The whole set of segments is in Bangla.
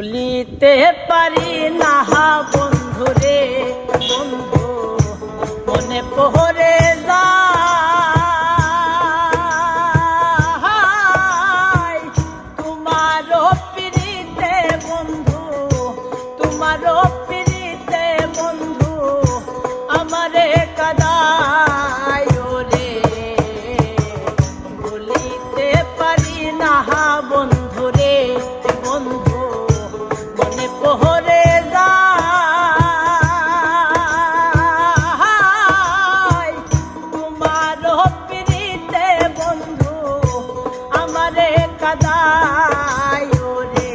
ভুলিতে পারি না বন্ধুরে, বন্ধু মনে পড়ে যায় তোমারও পিরিতে বন্ধু, তোমারও পিরিতে বন্ধু আমারে কাদায় রে। ভুলিতে পারি না বন্ধুরে, বন্ধু মনে পড়ে যায় তোমারও পিরিতে বন্ধু আমারে কাদায় রে।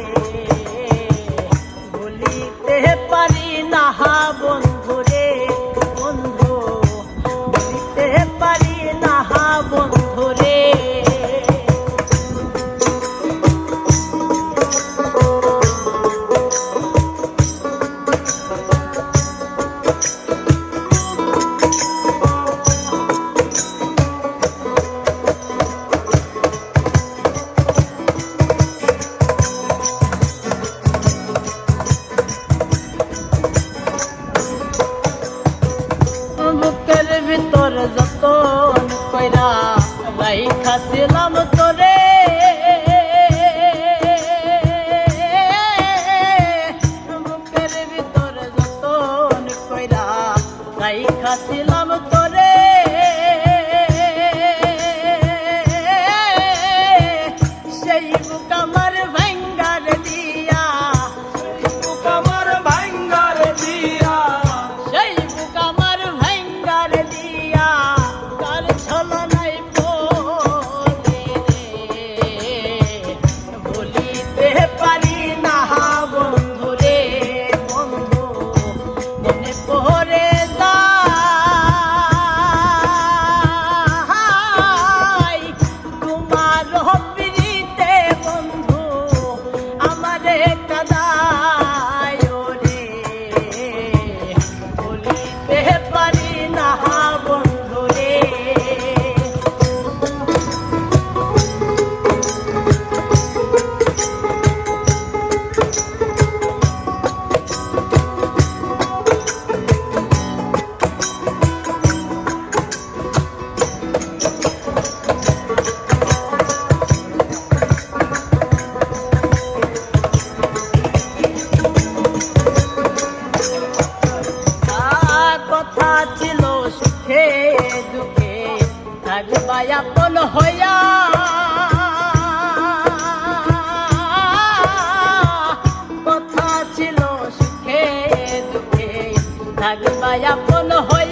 ভুলিতে পারি না বন্ধুরে, বন্ধু ভুলিতে পারি না বন্ধুরে। বুকের ভিতর যতন কইরা রাইখাছিলাম তোরে, বুকের ভিতর যতন কইরা রাইখাছিলাম তোরে। সেই বুক আমার ভাঙ্গার দিয়া, বুক আমার ভাঙ্গার দিয়া, সেই বুক আমার ভাঙ্গার দিয়া কার ছলনাই পড়ে রে। ভুলিতে পারি না বন্ধুরে, বন্ধু মনে পড়ে যায় তোমার পিরিতে বন্ধু আমারে কাদায় রে। ভুলিতে পারি না বন্ধুরে। কথা ছিল সুখে দুঃখে থাকবা আপন হইয়া, কথা ছিল সুখে দুঃখে থাকবা আপন হইয়া।